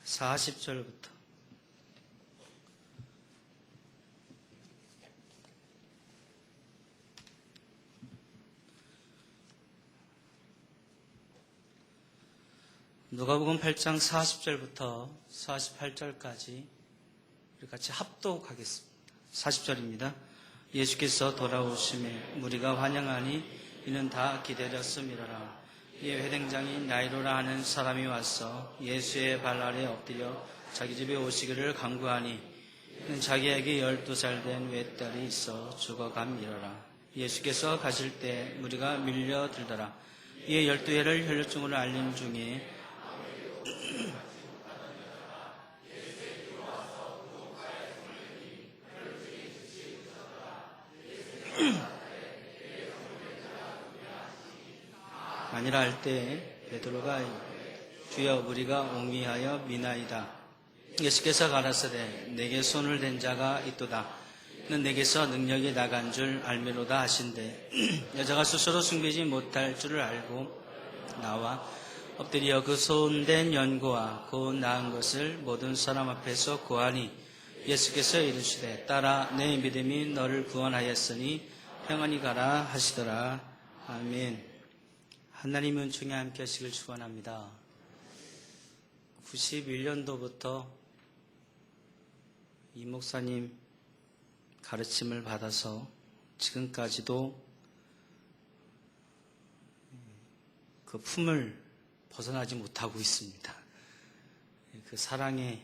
40절부터 누가복음 8장 40절부터 48절까지 우리 같이 합독하겠습니다. 40절입니다. 예수께서 돌아오심에 무리가 환영하니 이는 다 기다렸음이로라. 이에 회당장인 야이로라 하는 사람이 와서 예수의 발 아래 엎드려 자기 집에 오시기를 간구하니 이는 자기에게 12살 된 외딸이 있어 죽어감이로라. 예수께서 가실 때 무리가 밀려들더라. 이에 12회를 혈루증으로 알린 중에 아니라 할 때 베드로가 주여 우리가 옹이하여 미나이다. 예수께서 가라사대 내게 손을 댄 자가 있도다. 는 내게서 능력이 나간 줄 알미로다 하신대 여자가 스스로 숨기지 못할 줄을 알고 나와 엎드려 그 손댄 연고와 곧 나은 것을 모든 사람 앞에서 고하니 예수께서 이르시되 딸아 내 믿음이 너를 구원하였으니 평안히 가라 하시더라. 아멘. 하나님의 은총에 함께 하시길 축원합니다. 91년도부터 이 목사님 가르침을 받아서 지금까지도 그 품을 벗어나지 못하고 있습니다. 그 사랑의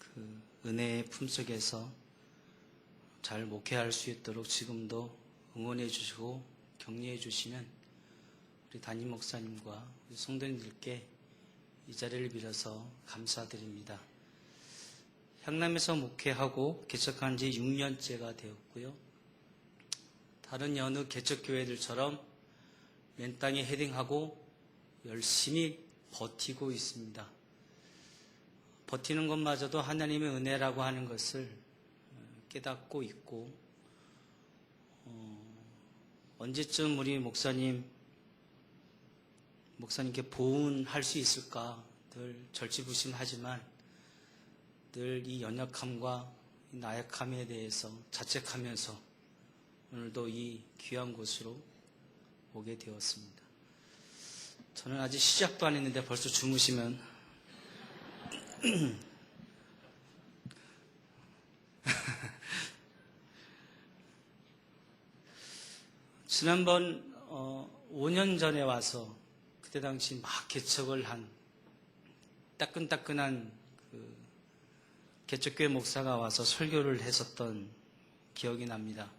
그 은혜의 품 속에서 잘 목회할 수 있도록 지금도 응원해 주시고 격려해 주시는 우리 담임 목사님과 우리 성도님들께 이 자리를 빌어서 감사드립니다. 향남에서 목회하고 개척한 지 6년째가 되었고요. 다른 여느 개척교회들처럼 맨 땅에 헤딩하고 열심히 버티고 있습니다. 버티는 것마저도 하나님의 은혜라고 하는 것을 깨닫고 있고 언제쯤 우리 목사님께 보훈할 수 있을까 늘 절치부심하지만 늘 이 연약함과 이 나약함에 대해서 자책하면서 오늘도 이 귀한 곳으로 오게 되었습니다. 저는 아직 시작도 안 했는데 벌써 주무시면 지난번 5년 전에 와서 그때 당시 막 개척을 한 따끈따끈한 그 개척교회 목사가 와서 설교를 했었던 기억이 납니다.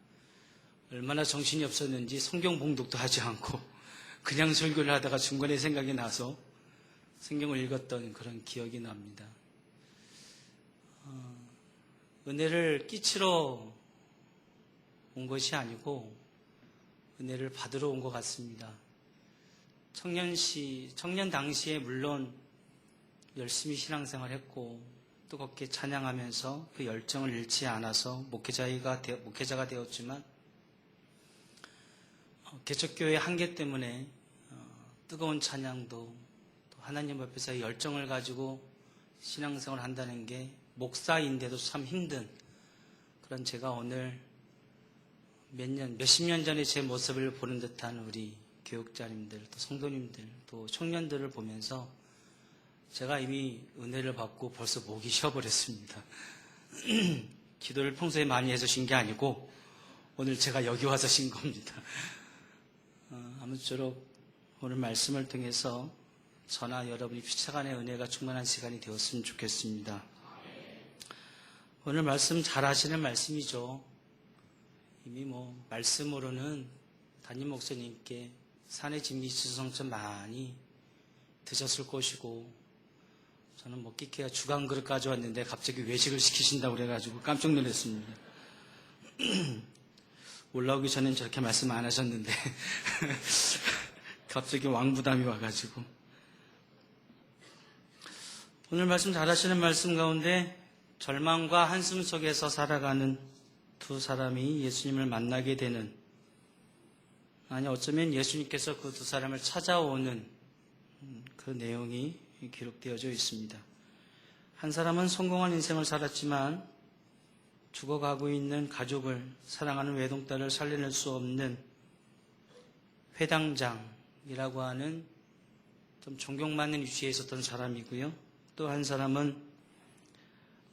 얼마나 정신이 없었는지 성경 봉독도 하지 않고 그냥 설교를 하다가 중간에 생각이 나서 성경을 읽었던 그런 기억이 납니다. 은혜를 끼치러 온 것이 아니고 은혜를 받으러 온 것 같습니다. 청년 당시에 물론 열심히 신앙생활 했고 뜨겁게 찬양하면서 그 열정을 잃지 않아서 목회자가 되었지만 개척교회의 한계 때문에 뜨거운 찬양도 또 하나님 앞에서 열정을 가지고 신앙생활을 한다는 게 목사인데도 참 힘든 그런 제가 오늘 몇십 년 전에 제 모습을 보는 듯한 우리 교육자님들 또 성도님들 또 청년들을 보면서 제가 이미 은혜를 받고 벌써 목이 쉬어버렸습니다. 기도를 평소에 많이 해서 쉰 게 아니고 오늘 제가 여기 와서 쉰 겁니다. 아무쪼록 오늘 말씀을 통해서 저나 여러분이 피차간의 은혜가 충만한 시간이 되었으면 좋겠습니다. 오늘 말씀 잘 하시는 말씀이죠. 이미 말씀으로는 담임 목사님께 산의 진미수성처럼 많이 드셨을 것이고 저는 끼케야 주간 그릇 가져왔는데 갑자기 외식을 시키신다고 그래가지고 깜짝 놀랐습니다. 올라오기 전엔 저렇게 말씀 안 하셨는데 갑자기 왕부담이 와가지고 오늘 말씀 잘 하시는 말씀 가운데 절망과 한숨 속에서 살아가는 두 사람이 예수님을 만나게 되는 아니 어쩌면 예수님께서 그 두 사람을 찾아오는 그 내용이 기록되어져 있습니다. 한 사람은 성공한 인생을 살았지만 죽어가고 있는 가족을, 사랑하는 외동딸을 살려낼 수 없는 회당장이라고 하는 좀 존경받는 위치에 있었던 사람이고요. 또 한 사람은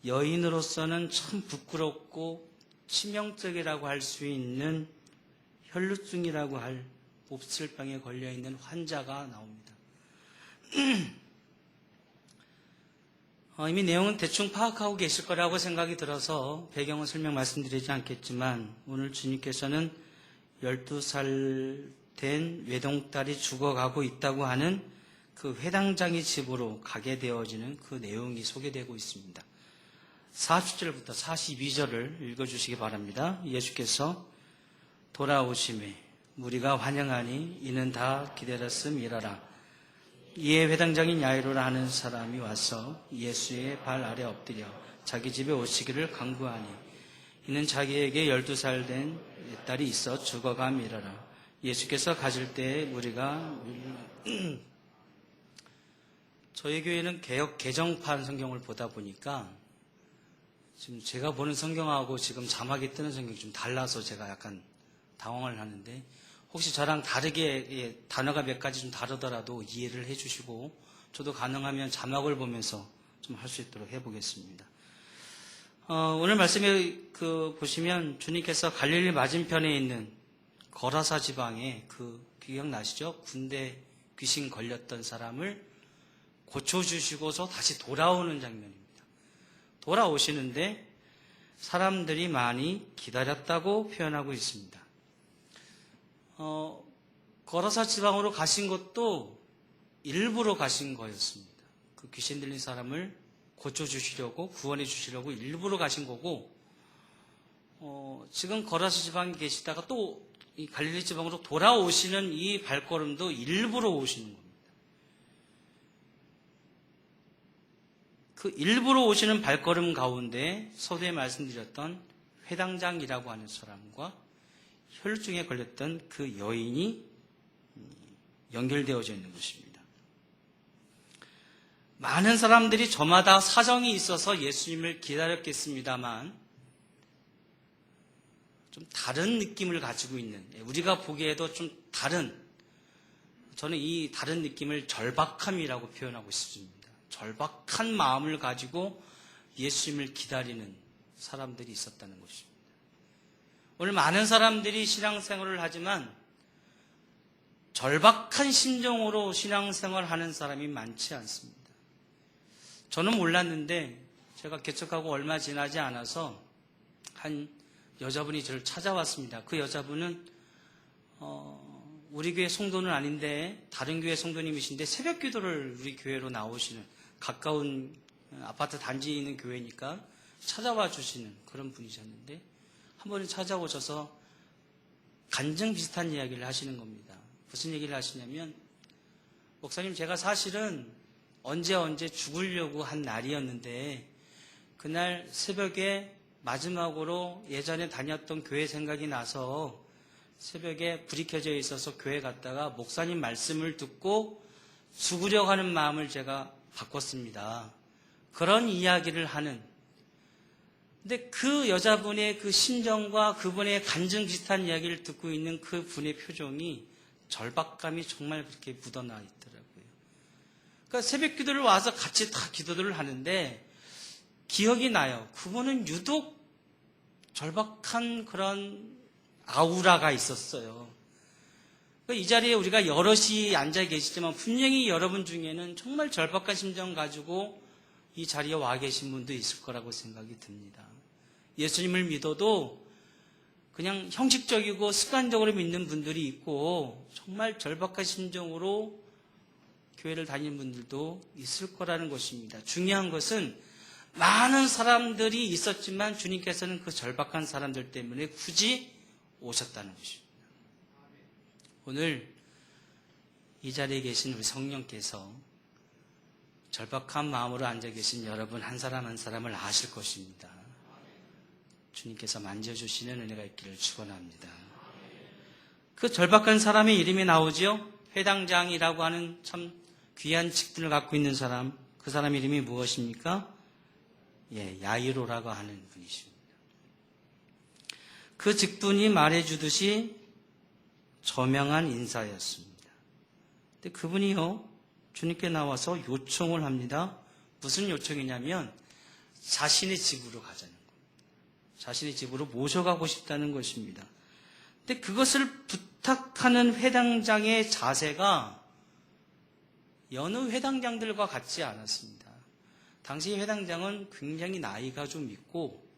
여인으로서는 참 부끄럽고 치명적이라고 할 수 있는 혈루증이라고 할 몹쓸병에 걸려있는 환자가 나옵니다. 이미 내용은 대충 파악하고 계실 거라고 생각이 들어서 배경은 설명 말씀드리지 않겠지만, 오늘 주님께서는 12살 된 외동딸이 죽어가고 있다고 하는 그 회당장의 집으로 가게 되어지는 그 내용이 소개되고 있습니다. 40절부터 42절을 읽어주시기 바랍니다. 예수께서 돌아오심에 무리가 환영하니 이는 다 기다렸음이라라. 이에 회당장인 야이로라 하는 사람이 와서 예수의 발 아래 엎드려 자기 집에 오시기를 간구하니, 이는 자기에게 12살 된 딸이 있어 죽어감이라라. 예수께서 가실 때에 무리가 저희 교회는 개역 개정판 성경을 보다 보니까 지금 제가 보는 성경하고 지금 자막이 뜨는 성경이 좀 달라서 제가 약간 당황을 하는데, 혹시 저랑 다르게 단어가 몇 가지 좀 다르더라도 이해를 해주시고, 저도 가능하면 자막을 보면서 좀 할 수 있도록 해보겠습니다. 오늘 말씀에 보시면 주님께서 갈릴리 맞은편에 있는 거라사 지방에 기억나시죠? 군대 귀신 걸렸던 사람을 고쳐주시고서 다시 돌아오는 장면입니다. 돌아오시는데 사람들이 많이 기다렸다고 표현하고 있습니다. 거라사 지방으로 가신 것도 일부러 가신 거였습니다. 그 귀신 들린 사람을 고쳐주시려고, 구원해 주시려고 일부러 가신 거고, 지금 거라사 지방에 계시다가 또 이 갈릴리 지방으로 돌아오시는 이 발걸음도 일부러 오시는 겁니다. 그 일부러 오시는 발걸음 가운데 서두에 말씀드렸던 회당장이라고 하는 사람과 혈루증에 걸렸던 그 여인이 연결되어져 있는 것입니다. 많은 사람들이 저마다 사정이 있어서 예수님을 기다렸겠습니다만 좀 다른 느낌을 가지고 있는, 우리가 보기에도 좀 다른, 저는 이 다른 느낌을 절박함이라고 표현하고 싶습니다. 절박한 마음을 가지고 예수님을 기다리는 사람들이 있었다는 것입니다. 오늘 많은 사람들이 신앙생활을 하지만 절박한 심정으로 신앙생활을 하는 사람이 많지 않습니다. 저는 몰랐는데 제가 개척하고 얼마 지나지 않아서 한 여자분이 저를 찾아왔습니다. 그 여자분은 우리 교회 성도는 아닌데 다른 교회 성도님이신데 새벽 기도를 우리 교회로 나오시는, 가까운 아파트 단지에 있는 교회니까 찾아와 주시는 그런 분이셨는데, 한 번은 찾아오셔서 간증 비슷한 이야기를 하시는 겁니다. 무슨 얘기를 하시냐면, 목사님, 제가 사실은 언제 죽으려고 한 날이었는데 그날 새벽에 마지막으로 예전에 다녔던 교회 생각이 나서 새벽에 불이 켜져 있어서 교회 갔다가 목사님 말씀을 듣고 죽으려고 하는 마음을 제가 바꿨습니다. 그런 이야기를 하는, 근데 그 여자분의 그 심정과 그분의 간증 비슷한 이야기를 듣고 있는 그 분의 표정이 절박감이 정말 그렇게 묻어나 있더라고요. 그러니까 새벽 기도를 와서 같이 다 기도를 하는데 기억이 나요. 그분은 유독 절박한 그런 아우라가 있었어요. 이 자리에 우리가 여럿이 앉아 계시지만 분명히 여러분 중에는 정말 절박한 심정 가지고 이 자리에 와 계신 분도 있을 거라고 생각이 듭니다. 예수님을 믿어도 그냥 형식적이고 습관적으로 믿는 분들이 있고 정말 절박한 심정으로 교회를 다니는 분들도 있을 거라는 것입니다. 중요한 것은 많은 사람들이 있었지만 주님께서는 그 절박한 사람들 때문에 굳이 오셨다는 것입니다. 오늘 이 자리에 계신 우리 성령께서 절박한 마음으로 앉아 계신 여러분 한 사람 한 사람을 아실 것입니다. 주님께서 만져주시는 은혜가 있기를 축원합니다. 그 절박한 사람의 이름이 나오죠. 회당장이라고 하는 참 귀한 직분을 갖고 있는 사람, 그 사람 이름이 무엇입니까? 야이로라고 하는 분이십니다. 그 직분이 말해주듯이 저명한 인사였습니다. 근데 그분이요, 주님께 나와서 요청을 합니다. 무슨 요청이냐면 자신의 집으로 가자는 겁니다. 자신의 집으로 모셔가고 싶다는 것입니다. 근데 그것을 부탁하는 회당장의 자세가 여느 회당장들과 같지 않았습니다. 당시 회당장은 굉장히 나이가 좀 있고,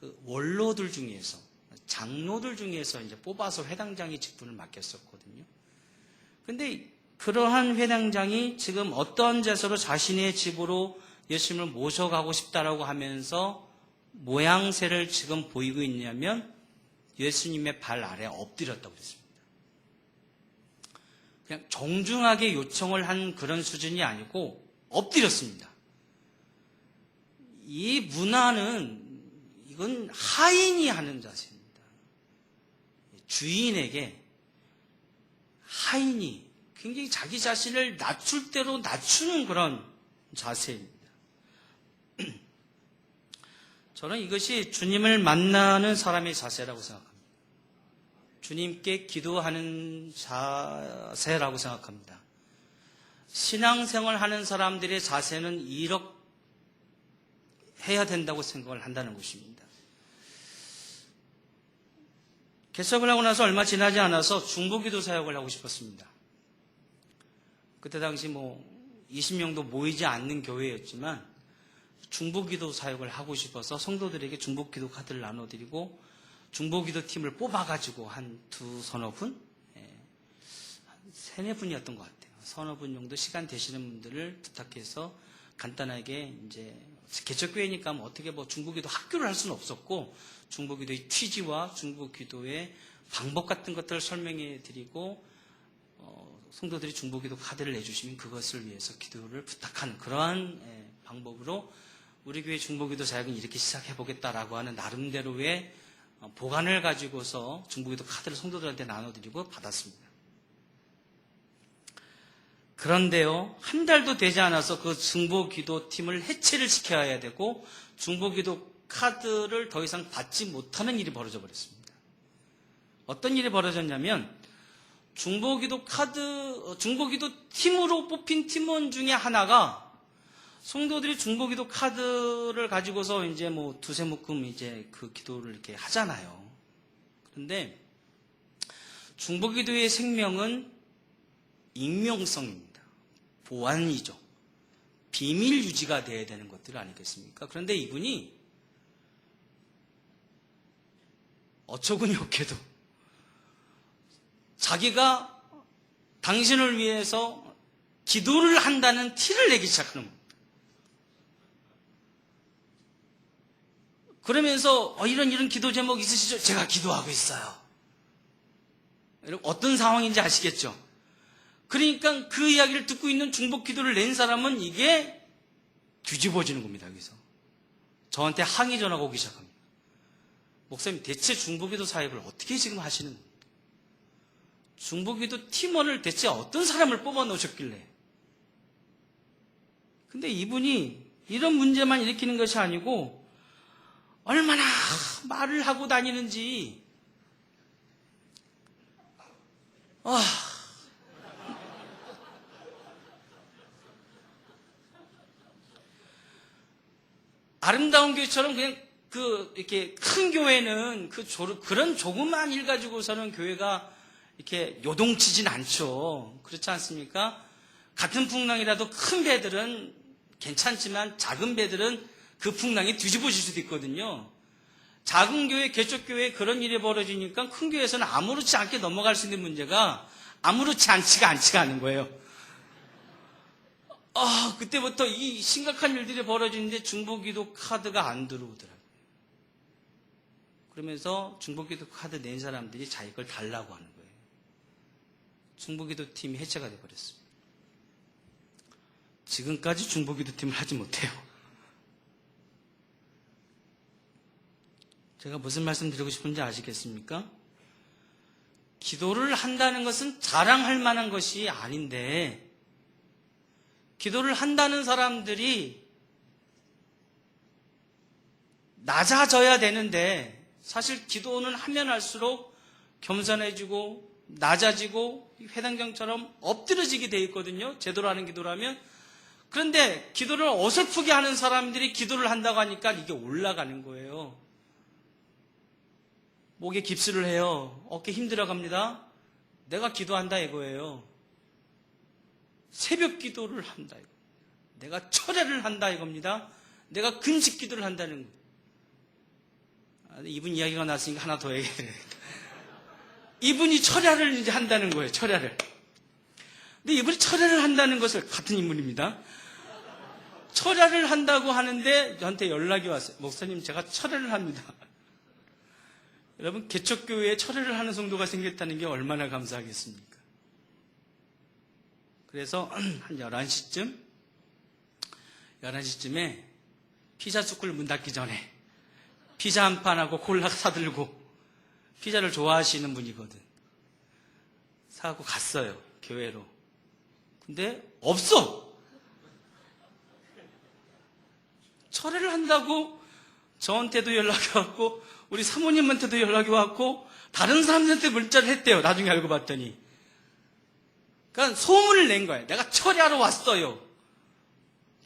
그 원로들 중에서, 장로들 중에서 이제 뽑아서 회당장의 직분을 맡겼었거든요. 근데 그러한 회당장이 지금 어떤 제서로 자신의 집으로 예수님을 모셔가고 싶다라고 하면서 모양새를 지금 보이고 있냐면 예수님의 발 아래 엎드렸다고 그랬습니다. 그냥 정중하게 요청을 한 그런 수준이 아니고 엎드렸습니다. 이 문화는 이건 하인이 하는 자세입니다. 주인에게 하인이 굉장히 자기 자신을 낮출 대로 낮추는 그런 자세입니다. 저는 이것이 주님을 만나는 사람의 자세라고 생각합니다. 주님께 기도하는 자세라고 생각합니다. 신앙생활 하는 사람들의 자세는 이렇게 해야 된다고 생각을 한다는 것입니다. 개척을 하고 나서 얼마 지나지 않아서 중보기도 사역을 하고 싶었습니다. 그때 당시 20명도 모이지 않는 교회였지만 중보기도 사역을 하고 싶어서 성도들에게 중보기도 카드를 나눠드리고 중보기도 팀을 뽑아가지고 한 서너 분? 한 세네 분이었던 것 같아요. 서너 분 정도 시간 되시는 분들을 부탁해서 간단하게 이제 개척교회니까 어떻게 중보기도 학교를 할 수는 없었고 중보기도의 취지와 중보기도의 방법 같은 것들을 설명해 드리고 성도들이 중보기도 카드를 내주시면 그것을 위해서 기도를 부탁하는 그러한 방법으로 우리 교회 중보기도 사역은 이렇게 시작해보겠다라고 하는 나름대로의 보관을 가지고서 중보기도 카드를 성도들한테 나눠드리고 받았습니다. 그런데요, 한 달도 되지 않아서 그 중보기도 팀을 해체를 시켜야 되고 중보기도 카드를 더 이상 받지 못하는 일이 벌어져 버렸습니다. 어떤 일이 벌어졌냐면 중보기도 팀으로 뽑힌 팀원 중에 하나가 성도들이 중보기도 카드를 가지고서 이제 두세 묶음 이제 그 기도를 이렇게 하잖아요. 그런데 중보기도의 생명은 익명성입니다. 보안이죠. 비밀 유지가 돼야 되는 것들 아니겠습니까? 그런데 이분이 어처구니 없게도 자기가 당신을 위해서 기도를 한다는 티를 내기 시작하는 겁니다. 그러면서 이런 기도 제목 있으시죠? 제가 기도하고 있어요. 어떤 상황인지 아시겠죠? 그러니까 그 이야기를 듣고 있는 중보 기도를 낸 사람은 이게 뒤집어지는 겁니다. 여기서 저한테 항의 전화가 오기 시작합니다. 목사님, 대체 중보기도 사역을 어떻게 지금 하시는 겁니까? 중보기도 팀원을 대체 어떤 사람을 뽑아 놓으셨길래? 근데 이분이 이런 문제만 일으키는 것이 아니고 얼마나 말을 하고 다니는지 아름다운 교회처럼 그냥 이렇게 큰 교회는 그런 조그만 일 가지고서는 교회가 이렇게 요동치진 않죠. 그렇지 않습니까? 같은 풍랑이라도 큰 배들은 괜찮지만 작은 배들은 그 풍랑이 뒤집어질 수도 있거든요. 작은 교회, 개척교회에 그런 일이 벌어지니까 큰 교회에서는 아무렇지 않게 넘어갈 수 있는 문제가 아무렇지 않지가 않은 거예요. 그때부터 이 심각한 일들이 벌어지는데 중보기도 카드가 안 들어오더라고요. 그러면서 중보기도 카드 낸 사람들이 자기 걸 달라고 하는 거예요. 중보기도 팀이 해체가 돼버렸습니다. 지금까지 중보기도 팀을 하지 못해요. 제가 무슨 말씀 드리고 싶은지 아시겠습니까? 기도를 한다는 것은 자랑할 만한 것이 아닌데 기도를 한다는 사람들이 낮아져야 되는데 사실 기도는 하면 할수록 겸손해지고 낮아지고 회당장처럼 엎드려지게 돼 있거든요. 제대로 하는 기도라면. 그런데 기도를 어설프게 하는 사람들이 기도를 한다고 하니까 이게 올라가는 거예요. 목에 깁스를 해요. 어깨 힘들어갑니다. 내가 기도한다 이거예요. 새벽 기도를 한다 이거. 내가 철야를 한다 이겁니다. 내가 금식 기도를 한다는 거예요. 이분 이야기가 나왔으니까 하나 더 얘기해야 되겠다. 이분이 철야를 이제 한다는 거예요. 철야를. 근데 이분이 철야를 한다는 것을 같은 인물입니다. 철야를 한다고 하는데 저한테 연락이 왔어요. 목사님 제가 철야를 합니다. 여러분 개척교회에 철야를 하는 성도가 생겼다는 게 얼마나 감사하겠습니까? 그래서 한 11시쯤에 피자 스쿨 문 닫기 전에 피자 한 판하고 콜라 사들고 피자를 좋아하시는 분이거든. 사고 갔어요. 교회로. 근데 없어. 철회를 한다고 저한테도 연락이 왔고 우리 사모님한테도 연락이 왔고 다른 사람들한테 문자를 했대요. 나중에 알고 봤더니. 그러니까 소문을 낸 거예요. 내가 철회하러 왔어요.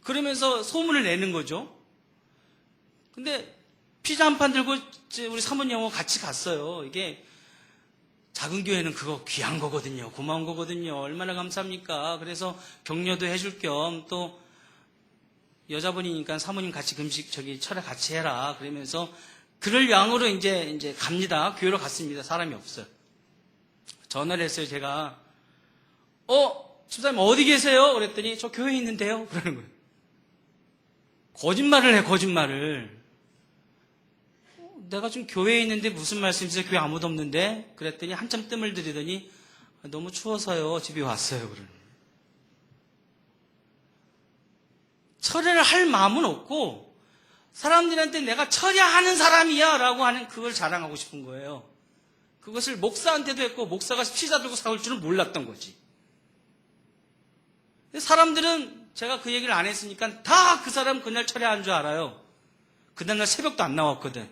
그러면서 소문을 내는 거죠. 근데 피자 한 판 들고 우리 사모님하고 같이 갔어요. 이게 작은 교회는 그거 귀한 거거든요. 고마운 거거든요. 얼마나 감사합니까? 그래서 격려도 해줄 겸 또 여자분이니까 사모님 같이 금식 철회 같이 해라. 그러면서 그럴 양으로 이제 갑니다. 교회로 갔습니다. 사람이 없어요. 전화를 했어요. 제가 집사님 어디 계세요? 그랬더니 저 교회에 있는데요. 그러는 거예요. 거짓말을 해. 거짓말을. 내가 지금 교회에 있는데 무슨 말씀이세요? 교회 아무도 없는데? 그랬더니 한참 뜸을 들이더니 너무 추워서요. 집에 왔어요. 그러는 거예요. 철회를 할 마음은 없고 사람들한테 내가 철야하는 사람이야 라고 하는 그걸 자랑하고 싶은 거예요. 그것을 목사한테도 했고 목사가 피자 들고 사올 줄은 몰랐던 거지. 사람들은 제가 그 얘기를 안 했으니까 다 그 사람 그날 철야한 줄 알아요. 그날 새벽도 안 나왔거든.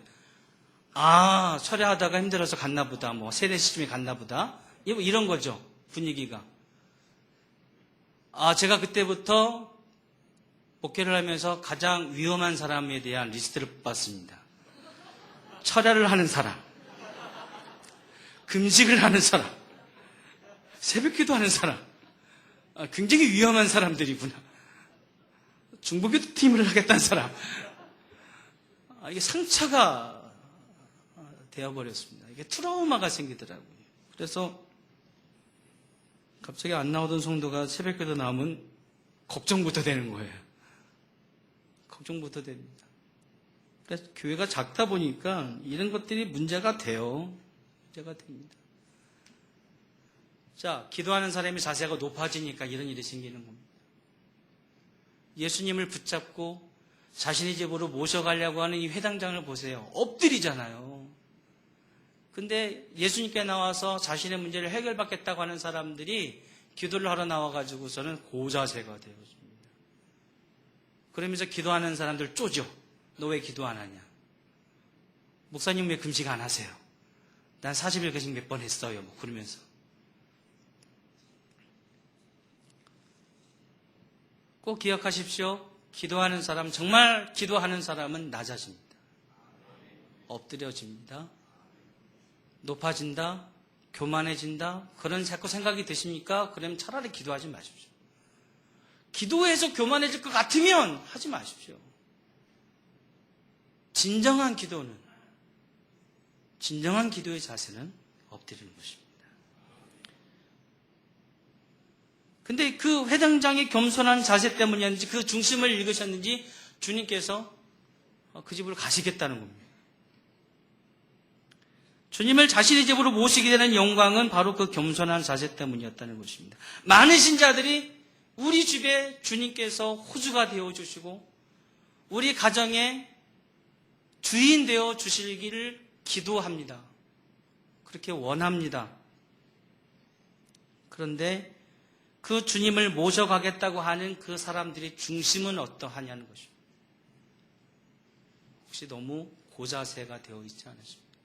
철야하다가 힘들어서 갔나 보다. 3, 4시쯤에 갔나 보다. 이런 거죠. 분위기가. 제가 그때부터 목회를 하면서 가장 위험한 사람에 대한 리스트를 뽑았습니다. 철야를 하는 사람, 금식을 하는 사람, 새벽기도 하는 사람. 굉장히 위험한 사람들이구나. 중보기도 팀을 하겠다는 사람. 이게 상처가 되어버렸습니다. 이게 트라우마가 생기더라고요. 그래서 갑자기 안 나오던 성도가 새벽기도 나오면 걱정부터 되는 거예요. 걱정부터 됩니다. 그래서 교회가 작다 보니까 이런 것들이 문제가 돼요. 문제가 됩니다. 자, 기도하는 사람의 자세가 높아지니까 이런 일이 생기는 겁니다. 예수님을 붙잡고 자신의 집으로 모셔가려고 하는 이 회당장을 보세요. 엎드리잖아요. 근데 예수님께 나와서 자신의 문제를 해결받겠다고 하는 사람들이 기도를 하러 나와가지고서는 고자세가 되어집니다. 그러면서 기도하는 사람들 쪼죠. 너 왜 기도 안 하냐? 목사님 왜 금식 안 하세요? 난 40일 금식 몇 번 했어요. 그러면서. 꼭 기억하십시오. 기도하는 사람, 정말 기도하는 사람은 낮아집니다. 엎드려집니다. 높아진다. 교만해진다. 그런 자꾸 생각이 드십니까? 그러면 차라리 기도하지 마십시오. 기도해서 교만해질 것 같으면 하지 마십시오. 진정한 기도의 자세는 엎드리는 것입니다. 근데 그 회당장의 겸손한 자세 때문이었는지 그 중심을 읽으셨는지 주님께서 그 집으로 가시겠다는 겁니다. 주님을 자신의 집으로 모시게 되는 영광은 바로 그 겸손한 자세 때문이었다는 것입니다. 많은 신자들이 우리 집에 주님께서 호주가 되어주시고 우리 가정의 주인 되어 주시기를 기도합니다. 그렇게 원합니다. 그런데 그 주님을 모셔가겠다고 하는 그 사람들의 중심은 어떠하냐는 것입니다. 혹시 너무 고자세가 되어 있지 않으십니까?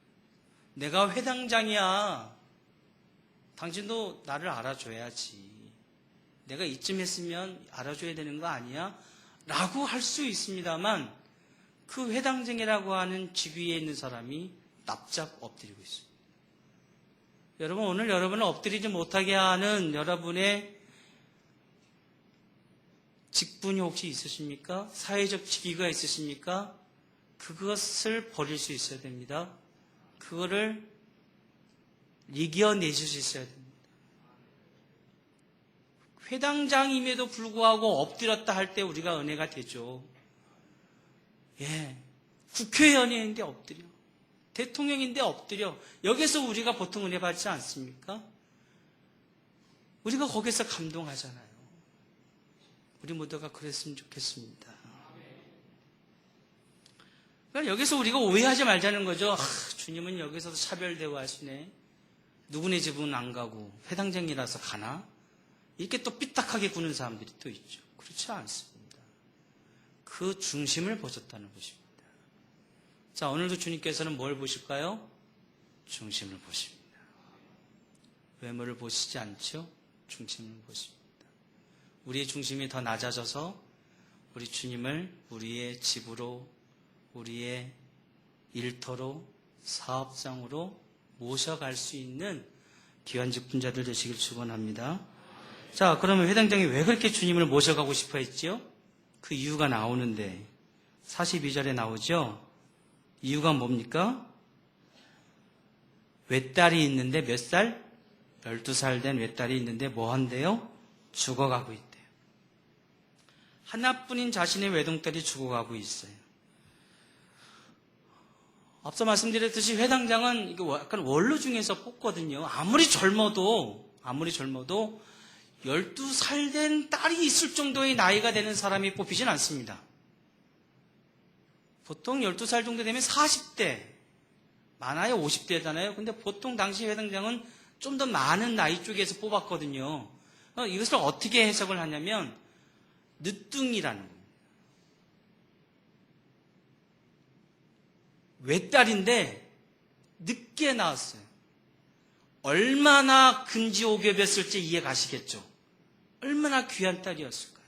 내가 회당장이야. 당신도 나를 알아줘야지. 내가 이쯤 했으면 알아줘야 되는 거 아니야? 라고 할 수 있습니다만 그 회당장이라고 하는 직위에 있는 사람이 납작 엎드리고 있습니다. 여러분, 오늘 여러분을 엎드리지 못하게 하는 여러분의 직분이 혹시 있으십니까? 사회적 직위가 있으십니까? 그것을 버릴 수 있어야 됩니다. 그거를 이겨내실 수 있어야 됩니다. 회당장임에도 불구하고 엎드렸다 할 때 우리가 은혜가 되죠. 예, 국회의원인데 엎드려, 대통령인데 엎드려. 여기서 우리가 보통 은혜 받지 않습니까? 우리가 거기서 감동하잖아요. 우리 모두가 그랬으면 좋겠습니다. 그러니까 여기서 우리가 오해하지 말자는 거죠. 주님은 여기서도 차별 대우하시네. 누구네 집은 안 가고 회당장이라서 가나? 이렇게 또 삐딱하게 구는 사람들이 또 있죠. 그렇지 않습니다. 그 중심을 보셨다는 것입니다. 자, 오늘도 주님께서는 뭘 보실까요? 중심을 보십니다. 외모를 보시지 않죠? 중심을 보십니다. 우리의 중심이 더 낮아져서 우리 주님을 우리의 집으로, 우리의 일터로, 사업장으로 모셔갈 수 있는 귀한 직분자들 되시길 축원합니다. 자, 그러면 회당장이 왜 그렇게 주님을 모셔가고 싶어 했지요? 그 이유가 나오는데 42절에 나오죠? 이유가 뭡니까? 외딸이 있는데 몇 살? 12살 된 외딸이 있는데 뭐 한대요? 죽어가고 있대요. 하나뿐인 자신의 외동딸이 죽어가고 있어요. 앞서 말씀드렸듯이 회당장은 이거 약간 원로 중에서 뽑거든요. 아무리 젊어도 12살 된 딸이 있을 정도의 나이가 되는 사람이 뽑히진 않습니다. 보통 12살 정도 되면 40대, 많아야 50대잖아요. 근데 보통 당시 회당장은 좀 더 많은 나이 쪽에서 뽑았거든요. 이것을 어떻게 해석을 하냐면 늦둥이라는 겁니다. 외딸인데 늦게 낳았어요. 얼마나 근지옥엽이었을지 이해 가시겠죠. 얼마나 귀한 딸이었을까요?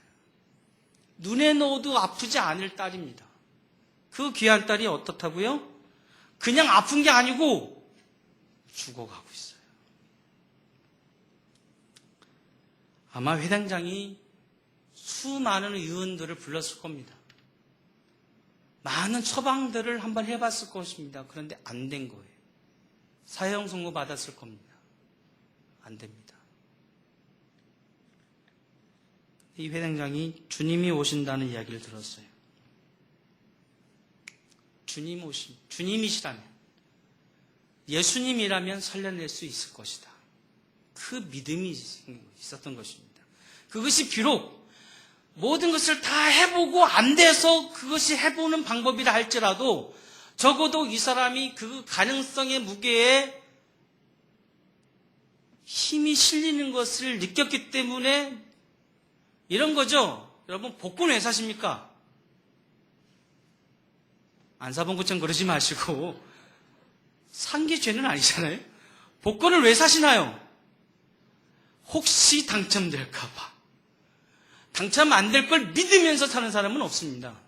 눈에 넣어도 아프지 않을 딸입니다. 그 귀한 딸이 어떻다고요? 그냥 아픈 게 아니고 죽어가고 있어요. 아마 회당장이 수많은 의원들을 불렀을 겁니다. 많은 처방들을 한번 해봤을 것입니다. 그런데 안 된 거예요. 사형 선고 받았을 겁니다. 안 됩니다. 이 회당장이 주님이 오신다는 이야기를 들었어요. 주님이시라면, 예수님이라면 살려낼 수 있을 것이다. 그 믿음이 있었던 것입니다. 그것이 비록 모든 것을 다 해보고 안 돼서 그것이 해보는 방법이라 할지라도 적어도 이 사람이 그 가능성의 무게에 힘이 실리는 것을 느꼈기 때문에 이런 거죠. 여러분, 복권 왜 사십니까? 안 사본 것처럼 그러지 마시고 산 게 죄는 아니잖아요. 복권을 왜 사시나요? 혹시 당첨될까 봐. 당첨 안 될 걸 믿으면서 사는 사람은 없습니다.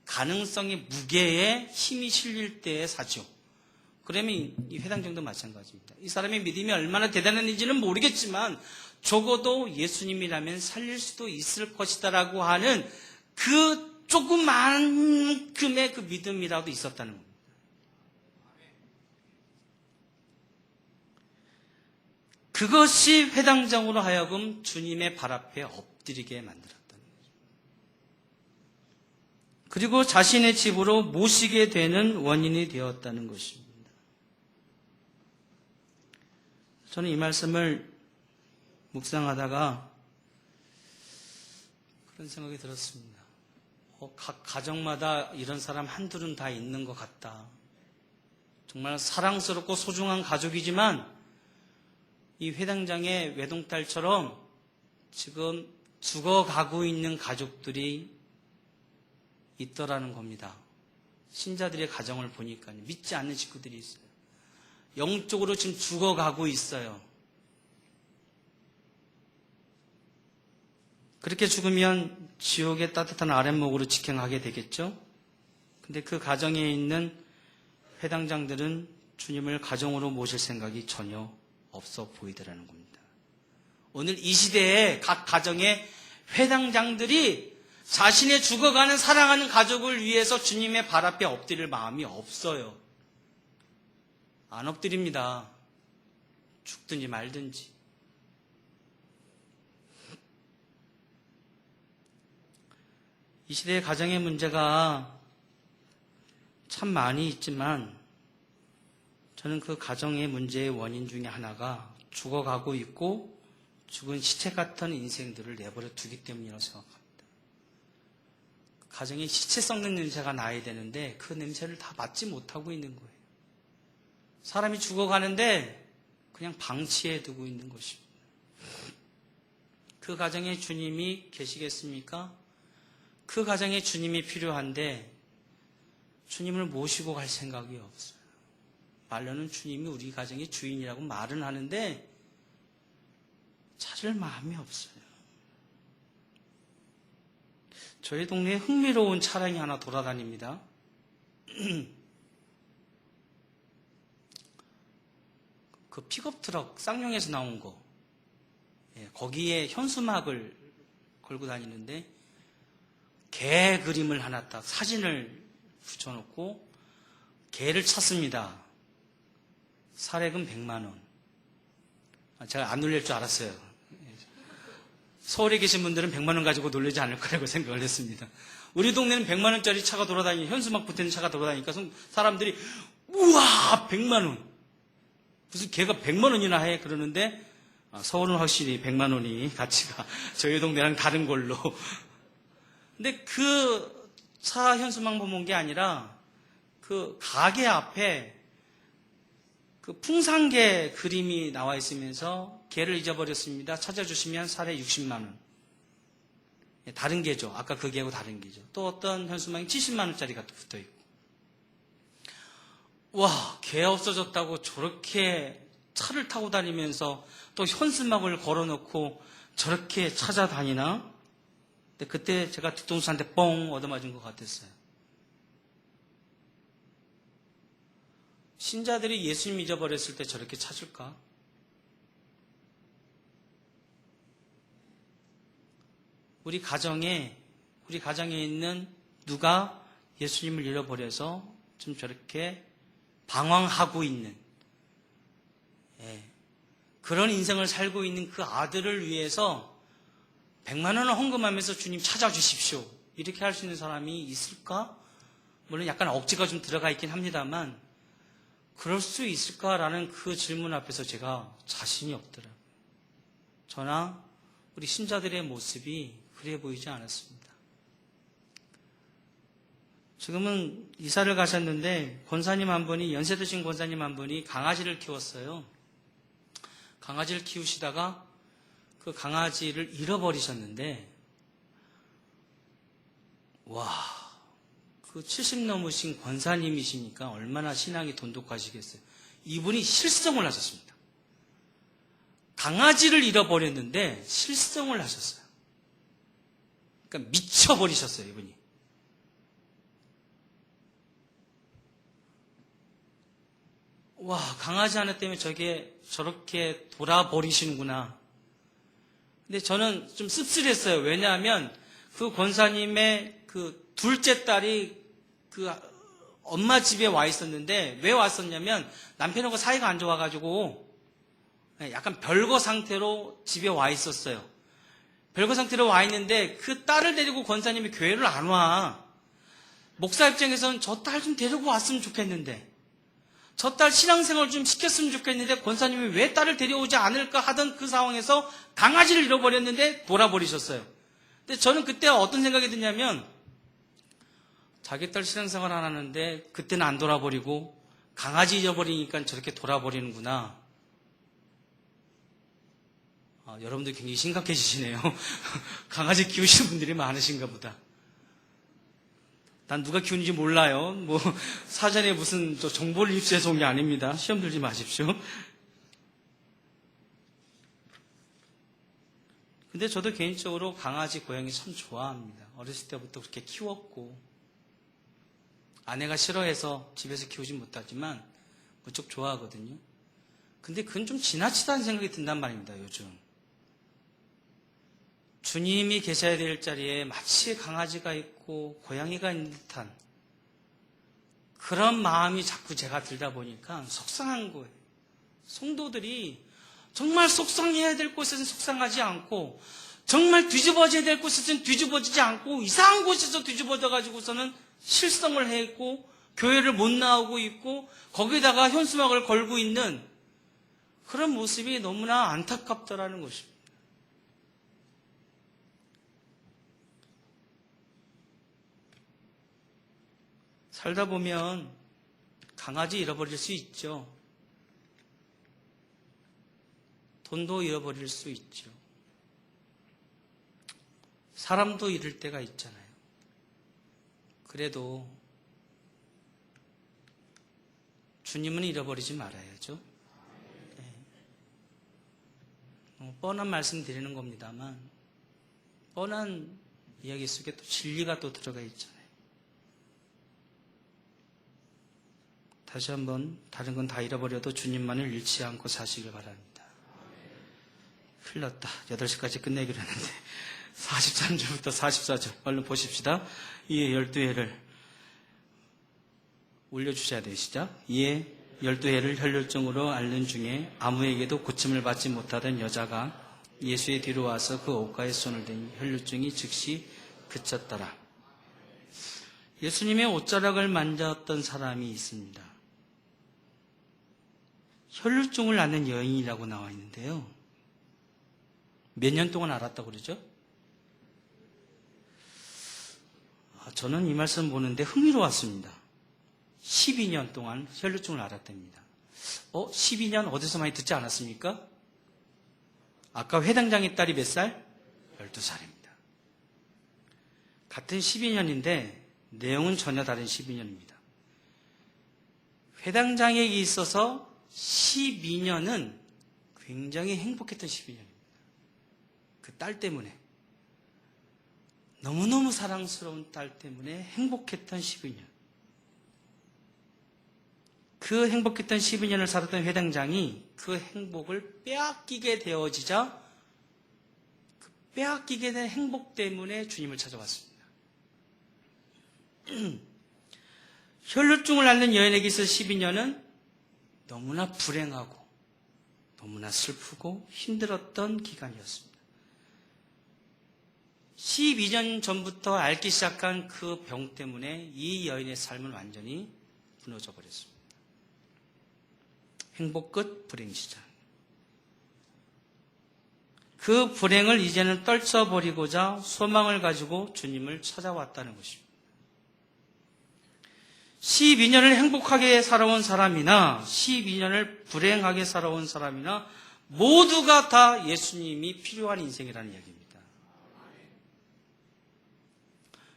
가능성의 무게에 힘이 실릴 때에 사죠. 그러면 이 회당장도 마찬가지입니다. 이 사람의 믿음이 얼마나 대단한지는 모르겠지만 적어도 예수님이라면 살릴 수도 있을 것이다라고 하는 그 조그만큼의 그 믿음이라도 있었다는 겁니다. 그것이 회당장으로 하여금 주님의 발 앞에 엎드리게 만들었다는 거죠. 그리고 자신의 집으로 모시게 되는 원인이 되었다는 것입니다. 저는 이 말씀을 묵상하다가 그런 생각이 들었습니다. 각 가정마다 이런 사람 한둘은 다 있는 것 같다. 정말 사랑스럽고 소중한 가족이지만 이 회당장의 외동딸처럼 지금 죽어가고 있는 가족들이 있더라는 겁니다. 신자들의 가정을 보니까요. 믿지 않는 식구들이 있어요. 영적으로 지금 죽어가고 있어요. 그렇게 죽으면 지옥의 따뜻한 아랫목으로 직행하게 되겠죠. 근데 그 가정에 있는 회당장들은 주님을 가정으로 모실 생각이 전혀 없어 보이더라는 겁니다. 오늘 이 시대에 각 가정의 회당장들이 자신의 죽어가는 사랑하는 가족을 위해서 주님의 발 앞에 엎드릴 마음이 없어요. 안 엎드립니다. 죽든지 말든지. 이 시대의 가정의 문제가 참 많이 있지만 저는 그 가정의 문제의 원인 중에 하나가 죽어가고 있고 죽은 시체 같은 인생들을 내버려 두기 때문이라고 생각합니다. 가정에 시체 썩는 냄새가 나야 되는데 그 냄새를 다 맡지 못하고 있는 거예요. 사람이 죽어가는데 그냥 방치해 두고 있는 것입니다. 그 가정에 주님이 계시겠습니까? 그 가정에 주님이 필요한데 주님을 모시고 갈 생각이 없어요. 말로는 주님이 우리 가정의 주인이라고 말은 하는데 찾을 마음이 없어요. 저희 동네에 흥미로운 차량이 하나 돌아다닙니다. 그 픽업 트럭 쌍용에서 나온 거, 거기에 현수막을 걸고 다니는데 개 그림을 하나 딱 사진을 붙여놓고 개를 찾습니다. 사례금 100만 원. 제가 안 놀랄 줄 알았어요. 서울에 계신 분들은 100만 원 가지고 놀라지 않을 거라고 생각을 했습니다. 우리 동네는 100만 원짜리 차가 돌아다니는, 현수막 붙은 차가 돌아다니니까 사람들이 우와 100만 원. 무슨 개가 100만 원이나 해 그러는데 서울은 확실히 100만 원이 가치가 저희 동네랑 다른 걸로. 근데 그 차 현수막 보는 게 아니라 그 가게 앞에 그 풍산개 그림이 나와 있으면서 개를 잊어버렸습니다. 찾아주시면 사례 60만 원. 다른 개죠. 아까 그 개하고 다른 개죠. 또 어떤 현수막이 70만 원짜리가 또 붙어 있고. 와, 개 없어졌다고 저렇게 차를 타고 다니면서 또 현수막을 걸어놓고 저렇게 찾아다니나? 근데 그때 제가 뒤통수한테 뻥 얻어맞은 것 같았어요. 신자들이 예수님 잊어버렸을 때 저렇게 찾을까? 우리 가정에 있는 누가 예수님을 잃어버려서 좀 저렇게 방황하고 있는, 그런 인생을 살고 있는 그 아들을 위해서 100만 원을 헌금하면서 주님 찾아주십시오. 이렇게 할 수 있는 사람이 있을까? 물론 약간 억지가 좀 들어가 있긴 합니다만 그럴 수 있을까라는 그 질문 앞에서 제가 자신이 없더라고요. 저나 우리 신자들의 모습이 그래 보이지 않았습니다. 지금은 이사를 가셨는데 권사님 한 분이, 연세 드신 권사님 한 분이 강아지를 키웠어요. 강아지를 키우시다가 그 강아지를 잃어버리셨는데, 와, 그 70 넘으신 권사님이시니까 얼마나 신앙이 돈독하시겠어요. 이분이 실성을 하셨습니다. 강아지를 잃어버렸는데 실성을 하셨어요. 그러니까 미쳐버리셨어요, 이분이. 와, 강아지 하나 때문에 저렇게 돌아버리시는구나. 근데 저는 좀 씁쓸했어요. 왜냐하면 그 권사님의 그 둘째 딸이 그 엄마 집에 와 있었는데, 왜 왔었냐면 남편하고 사이가 안 좋아가지고 약간 별거 상태로 집에 와 있었어요. 별거 상태로 와 있는데 그 딸을 데리고 권사님이 교회를 안 와. 목사 입장에서는 저 딸 좀 데리고 왔으면 좋겠는데, 저 딸 신앙생활 좀 시켰으면 좋겠는데 권사님이 왜 딸을 데려오지 않을까 하던 그 상황에서 강아지를 잃어버렸는데 돌아버리셨어요. 근데 저는 그때 어떤 생각이 드냐면, 자기 딸 신앙생활 안 하는데 그때는 안 돌아버리고 강아지 잃어버리니까 저렇게 돌아버리는구나. 여러분들 굉장히 심각해지시네요. 강아지 키우시는 분들이 많으신가 보다. 난 누가 키우는지 몰라요. 뭐 사전에 무슨 정보를 입수해서 온 게 아닙니다. 시험 들지 마십시오. 근데 저도 개인적으로 강아지, 고양이 참 좋아합니다. 어렸을 때부터 그렇게 키웠고, 아내가 싫어해서 집에서 키우진 못하지만 무척 좋아하거든요. 근데 그건 좀 지나치다는 생각이 든단 말입니다, 요즘. 주님이 계셔야 될 자리에 마치 강아지가 있고 고양이가 있는 듯한 그런 마음이 자꾸 제가 들다 보니까 속상한 거예요. 성도들이 정말 속상해야 될 곳에서는 속상하지 않고, 정말 뒤집어져야 될 곳에서는 뒤집어지지 않고, 이상한 곳에서 뒤집어져 가지고서는 실성을 해 있고, 교회를 못 나오고 있고, 거기다가 현수막을 걸고 있는 그런 모습이 너무나 안타깝다라는 것입니다. 살다 보면 강아지 잃어버릴 수 있죠. 돈도 잃어버릴 수 있죠. 사람도 잃을 때가 있잖아요. 그래도 주님은 잃어버리지 말아야죠. 네. 뻔한 말씀 드리는 겁니다만, 뻔한 이야기 속에 또 진리가 또 들어가 있잖아요. 다시 한번 다른 건 다 잃어버려도 주님만을 잃지 않고 사시길 바랍니다. 흘렀다. 8시까지 끝내기로 했는데 43절부터 44절 얼른 보십시다. 이에 12회를 올려주셔야 돼요. 시작. 이에 12회를 혈루증으로 앓는 중에 아무에게도 고침을 받지 못하던 여자가 예수의 뒤로 와서 그 옷가에 손을 대니 혈루증이 즉시 그쳤더라. 예수님의 옷자락을 만졌던 사람이 있습니다. 혈루증을 앓는 여인이라고 나와 있는데요. 몇 년 동안 앓았다고 그러죠? 저는 이 말씀 보는데 흥미로웠습니다. 12년 동안 혈루증을 앓았답니다. 12년 어디서 많이 듣지 않았습니까? 아까 회당장의 딸이 몇 살? 12살입니다. 같은 12년인데 내용은 전혀 다른 12년입니다. 회당장에게 있어서 12년은 굉장히 행복했던 12년입니다. 그 딸 때문에, 너무너무 사랑스러운 딸 때문에 행복했던 12년. 그 행복했던 12년을 살았던 회당장이 그 행복을 빼앗기게 되어지자 그 빼앗기게 된 행복 때문에 주님을 찾아왔습니다. 혈루증을 앓는 여인에게 있어 12년은 너무나 불행하고 너무나 슬프고 힘들었던 기간이었습니다. 12년 전부터 앓기 시작한 그 병 때문에 이 여인의 삶은 완전히 무너져 버렸습니다. 행복 끝, 불행 시작. 그 불행을 이제는 떨쳐버리고자 소망을 가지고 주님을 찾아왔다는 것입니다. 12년을 행복하게 살아온 사람이나 12년을 불행하게 살아온 사람이나 모두가 다 예수님이 필요한 인생이라는 이야기입니다.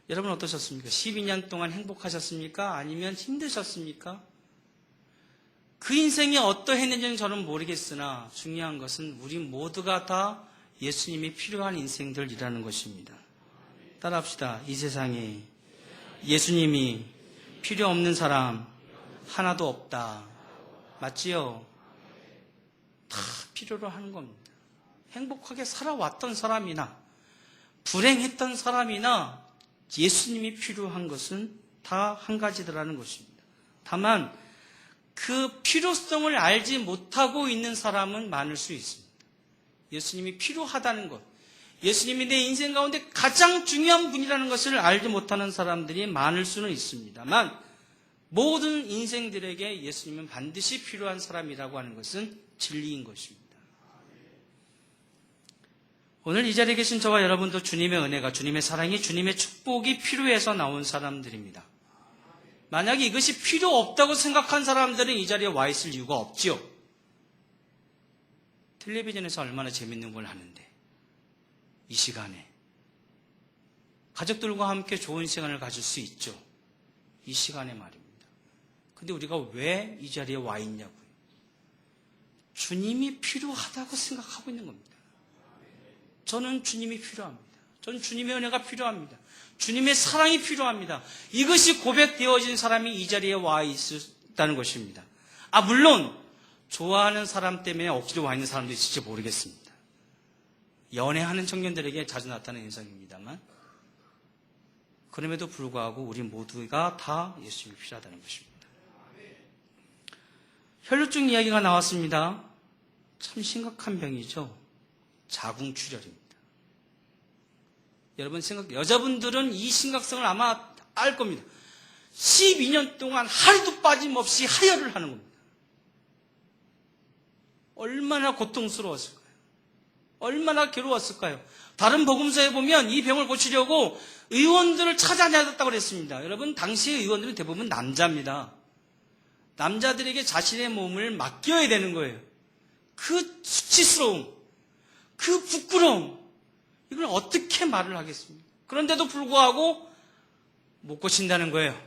여러분 어떠셨습니까? 12년 동안 행복하셨습니까? 아니면 힘드셨습니까? 그 인생이 어떠했는지는 저는 모르겠으나 중요한 것은 우리 모두가 다 예수님이 필요한 인생들이라는 것입니다. 따라합시다. 이 세상에 예수님이 필요 없는 사람 하나도 없다. 맞지요? 다 필요로 하는 겁니다. 행복하게 살아왔던 사람이나 불행했던 사람이나 예수님이 필요한 것은 다 한 가지더라는 것입니다. 다만 그 필요성을 알지 못하고 있는 사람은 많을 수 있습니다. 예수님이 필요하다는 것, 예수님이 내 인생 가운데 가장 중요한 분이라는 것을 알지 못하는 사람들이 많을 수는 있습니다만 모든 인생들에게 예수님은 반드시 필요한 사람이라고 하는 것은 진리인 것입니다. 오늘 이 자리에 계신 저와 여러분도 주님의 은혜가, 주님의 사랑이, 주님의 축복이 필요해서 나온 사람들입니다. 만약에 이것이 필요 없다고 생각한 사람들은 이 자리에 와 있을 이유가 없지요. 텔레비전에서 얼마나 재밌는 걸 하는데 이 시간에 가족들과 함께 좋은 시간을 가질 수 있죠. 이 시간에 말입니다. 근데 우리가 왜 이 자리에 와 있냐고요. 주님이 필요하다고 생각하고 있는 겁니다. 저는 주님이 필요합니다. 저는 주님의 은혜가 필요합니다. 주님의 사랑이 필요합니다. 이것이 고백되어진 사람이 이 자리에 와 있다는 것입니다. 물론 좋아하는 사람 때문에 억지로 와 있는 사람도 있을지 모르겠습니다. 연애하는 청년들에게 자주 나타나는 현상입니다만, 그럼에도 불구하고 우리 모두가 다 예수님이 필요하다는 것입니다. 혈루증 이야기가 나왔습니다. 참 심각한 병이죠. 자궁출혈입니다. 여러분 여자분들은 이 심각성을 아마 알 겁니다. 12년 동안 하루도 빠짐없이 하혈을 하는 겁니다. 얼마나 고통스러웠을까요? 얼마나 괴로웠을까요? 다른 복음서에 보면 이 병을 고치려고 의원들을 찾아다녔다고 그랬습니다. 여러분, 당시의 의원들은 대부분 남자입니다. 남자들에게 자신의 몸을 맡겨야 되는 거예요. 그 수치스러움, 그 부끄러움, 이걸 어떻게 말을 하겠습니까? 그런데도 불구하고 못 고친다는 거예요.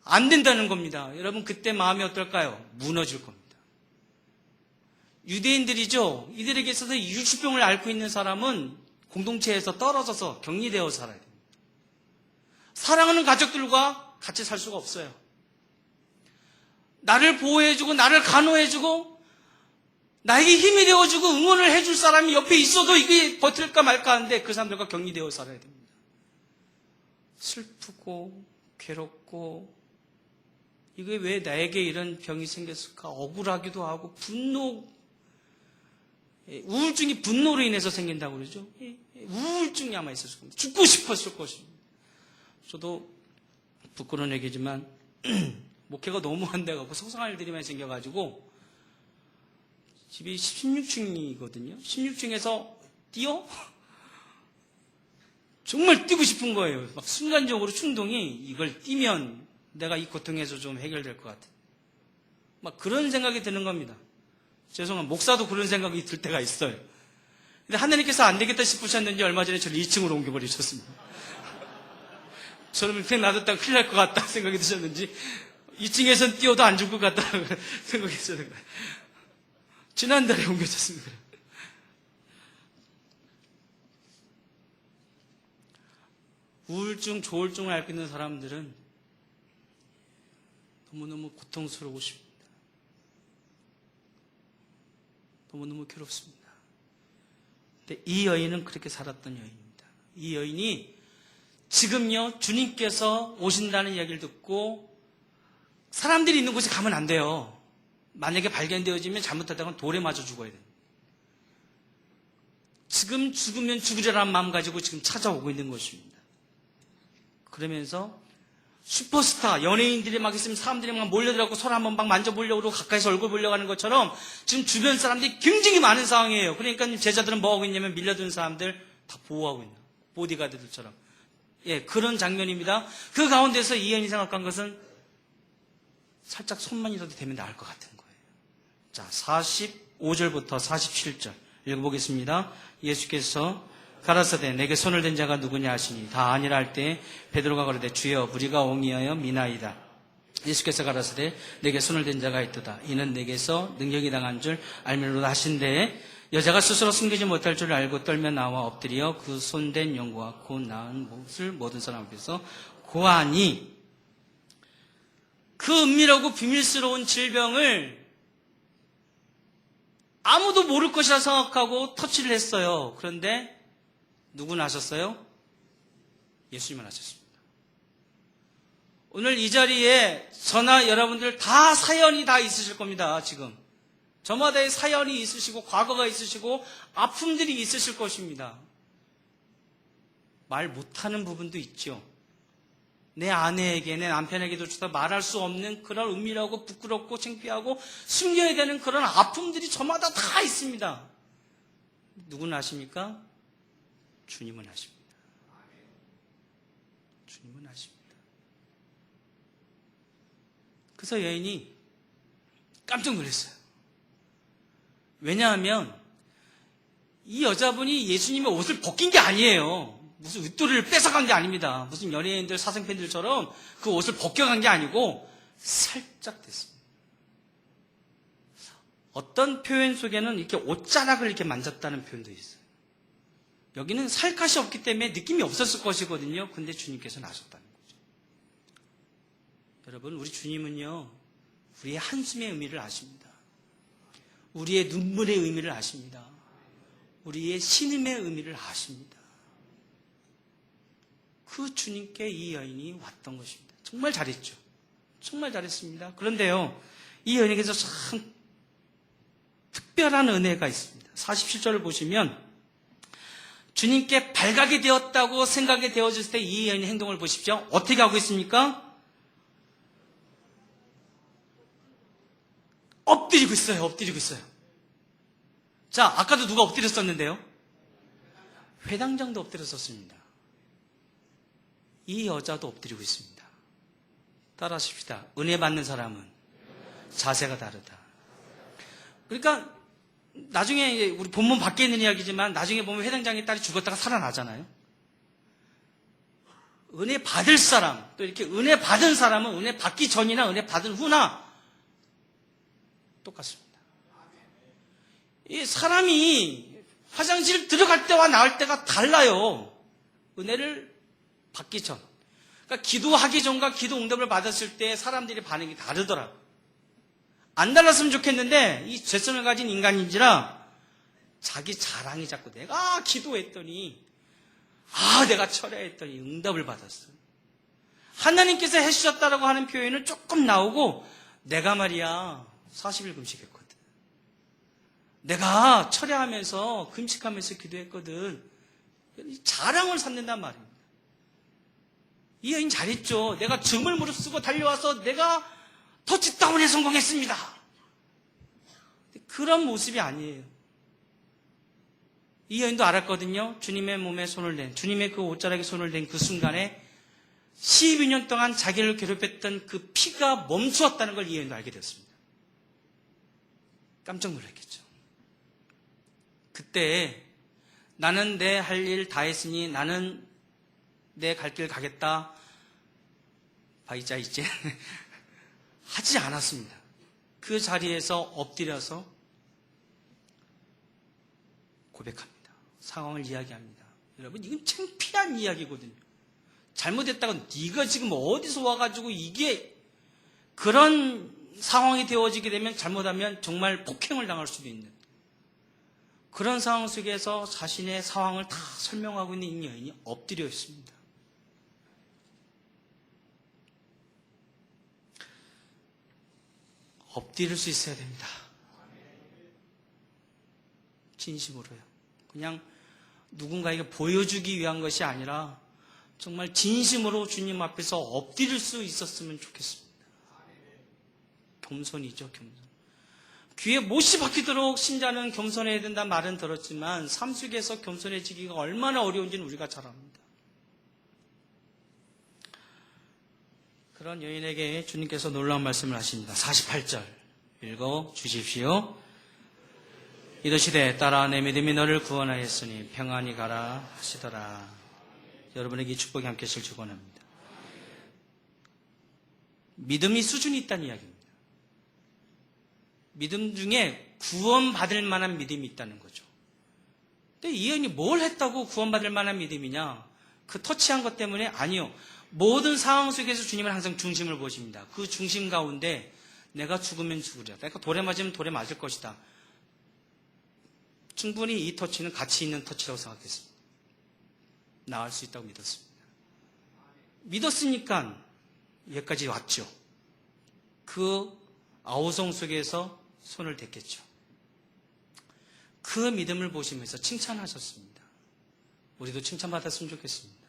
안 된다는 겁니다. 여러분, 그때 마음이 어떨까요? 무너질 겁니다. 유대인들이죠. 이들에게 있어서 율주병을 앓고 있는 사람은 공동체에서 떨어져서 격리되어 살아야 됩니다. 사랑하는 가족들과 같이 살 수가 없어요. 나를 보호해주고 나를 간호해주고 나에게 힘이 되어주고 응원을 해줄 사람이 옆에 있어도 이게 버틸까 말까 하는데 그 사람들과 격리되어 살아야 됩니다. 슬프고 괴롭고 이게 왜 나에게 이런 병이 생겼을까 억울하기도 하고 우울증이 분노로 인해서 생긴다고 그러죠. 우울증이 아마 있었을 겁니다. 죽고 싶었을 것입니다. 저도 부끄러운 얘기지만 목회가 너무 안 돼가고 속상할 일들이 많이 생겨가지고 집이 16층이거든요. 16층에서 뛰어? 정말 뛰고 싶은 거예요. 막 순간적으로 충동이 이걸 뛰면 내가 이 고통에서 좀 해결될 것 같아. 막 그런 생각이 드는 겁니다. 죄송한 목사도 그런 생각이 들 때가 있어요. 근데 하나님께서 안 되겠다 싶으셨는지 얼마 전에 저를 2층으로 옮겨버리셨습니다. 저는 그냥 놔뒀다가 큰일 날 것 같다 생각이 드셨는지 2층에선 뛰어도 안 죽을 것 같다 생각했어요. 지난달에 옮겨졌습니다. 우울증, 조울증을 앓고 있는 사람들은 너무너무 고통스러우고 싶습니다. 너무너무 괴롭습니다. 근데 이 여인은 그렇게 살았던 여인입니다. 이 여인이 지금요, 주님께서 오신다는 이야기를 듣고 사람들이 있는 곳에 가면 안 돼요. 만약에 발견되어지면 잘못하다가 돌에 맞아 죽어야 돼요. 지금 죽으면 죽으리라는 마음 가지고 지금 찾아오고 있는 것입니다. 그러면서 슈퍼스타, 연예인들이 막 있으면 사람들이 막 몰려들어가고 손 한번 막 만져보려고 그러고 가까이서 얼굴 보려고 하는 것처럼 지금 주변 사람들이 굉장히 많은 상황이에요. 그러니까 제자들은 뭐 하고 있냐면 밀려드는 사람들 다 보호하고 있는 보디가드들처럼. 그런 장면입니다. 그 가운데서 이 여인이 생각한 것은 살짝 손만이라도 되면 나을 것 같은 거예요. 자, 45절부터 47절 읽어보겠습니다. 예수께서 가라사대 내게 손을 댄 자가 누구냐 하시니 다 아니라 할 때 베드로가 가로되 주여 우리가 옹이하여 미나이다. 예수께서 가라사대 내게 손을 댄 자가 있도다. 이는 내게서 능력이 당한 줄 알면로다 하신대 여자가 스스로 숨기지 못할 줄 알고 떨며 나와 엎드려 그 손댄 영과 곧 나은 몫을 모든 사람 앞에서 고하니 그 은밀하고 비밀스러운 질병을 아무도 모를 것이라 생각하고 터치를 했어요. 그런데 누구나 하셨어요? 예수님은 하셨습니다. 오늘 이 자리에 저나 여러분들 다 사연이 다 있으실 겁니다. 지금 저마다의 사연이 있으시고 과거가 있으시고 아픔들이 있으실 것입니다. 말 못하는 부분도 있죠. 내 아내에게 내 남편에게도 주다 말할 수 없는 그런 은밀하고 부끄럽고 창피하고 숨겨야 되는 그런 아픔들이 저마다 다 있습니다. 누구는 아십니까? 주님은 아십니다. 주님은 아십니다. 그래서 여인이 깜짝 놀랐어요. 왜냐하면 이 여자분이 예수님의 옷을 벗긴 게 아니에요. 무슨 윗도리를 뺏어간 게 아닙니다. 무슨 연예인들 사생팬들처럼 그 옷을 벗겨간 게 아니고 살짝 됐습니다. 어떤 표현 속에는 이렇게 옷자락을 이렇게 만졌다는 표현도 있어요. 여기는 살갗이 없기 때문에 느낌이 없었을 것이거든요. 근데 주님께서 나셨다는 거죠. 여러분, 우리 주님은요, 우리의 한숨의 의미를 아십니다. 우리의 눈물의 의미를 아십니다. 우리의 신음의 의미를 아십니다. 그 주님께 이 여인이 왔던 것입니다. 정말 잘했죠. 정말 잘했습니다. 그런데요, 이 여인에게서 참 특별한 은혜가 있습니다. 47절을 보시면 주님께 발각이 되었다고 생각이 되어졌을 때 이 여인의 행동을 보십시오. 어떻게 하고 있습니까? 엎드리고 있어요. 엎드리고 있어요. 자, 아까도 누가 엎드렸었는데요? 회당장도 엎드렸었습니다. 이 여자도 엎드리고 있습니다. 따라하십시다. 은혜 받는 사람은 자세가 다르다. 그러니까 나중에 우리 본문 밖에 있는 이야기지만 나중에 보면 회당장의 딸이 죽었다가 살아나잖아요. 은혜 받을 사람, 또 이렇게 은혜 받은 사람은 은혜 받기 전이나 은혜 받은 후나 똑같습니다. 이 사람이 화장실 들어갈 때와 나올 때가 달라요. 은혜를 받기 전. 그러니까 기도하기 전과 기도 응답을 받았을 때 사람들의 반응이 다르더라고요. 안 달랐으면 좋겠는데 이 죄성을 가진 인간인지라 자기 자랑이 자꾸 내가 기도했더니 내가 철야했더니 응답을 받았어요. 하나님께서 해주셨다라고 하는 표현은 조금 나오고 내가 말이야 40일 금식했거든. 내가 철야하면서 금식하면서 기도했거든. 자랑을 삼는단 말입니다. 이 여인 잘했죠. 내가 등을 무릅쓰고 달려와서 내가 터치다운에 성공했습니다. 그런 모습이 아니에요. 이 여인도 알았거든요. 주님의 몸에 손을 댄, 주님의 그 옷자락에 손을 댄 그 순간에 12년 동안 자기를 괴롭혔던 그 피가 멈추었다는 걸 이 여인도 알게 되었습니다. 깜짝 놀랐겠죠. 그때 나는 내 할 일 다 했으니 나는 내 갈 길 가겠다. 바이자 이제 하지 않았습니다. 그 자리에서 엎드려서 고백합니다. 상황을 이야기합니다. 여러분, 이건 창피한 이야기거든요. 잘못했다가 네가 지금 어디서 와가지고 이게 그런 상황이 되어지게 되면 잘못하면 정말 폭행을 당할 수도 있는 그런 상황 속에서 자신의 상황을 다 설명하고 있는 이 여인이 엎드려 있습니다. 엎드릴 수 있어야 됩니다. 진심으로요. 그냥 누군가에게 보여주기 위한 것이 아니라 정말 진심으로 주님 앞에서 엎드릴 수 있었으면 좋겠습니다. 겸손이죠, 겸손. 귀에 못이 박히도록 신자는 겸손해야 된다는 말은 들었지만 삶 속에서 겸손해지기가 얼마나 어려운지는 우리가 잘 압니다. 그런 여인에게 주님께서 놀라운 말씀을 하십니다. 48절 읽어 주십시오. 이르시되 딸아 내 믿음이 너를 구원하였으니 평안히 가라 하시더라. 여러분에게 이 축복이 함께 하시길 축원합니다. 믿음이 수준이 있다는 이야기입니다. 믿음 중에 구원받을 만한 믿음이 있다는 거죠. 근데 이 여인이 뭘 했다고 구원받을 만한 믿음이냐? 그 터치한 것 때문에? 아니요. 모든 상황 속에서 주님은 항상 중심을 보십니다. 그 중심 가운데 내가 죽으면 죽으리라. 내가 돌에 맞으면 돌에 맞을 것이다. 충분히 이 터치는 가치 있는 터치라고 생각했습니다. 나을 수 있다고 믿었습니다. 믿었으니까 여기까지 왔죠. 그 아우성 속에서 손을 댔겠죠. 그 믿음을 보시면서 칭찬하셨습니다. 우리도 칭찬받았으면 좋겠습니다.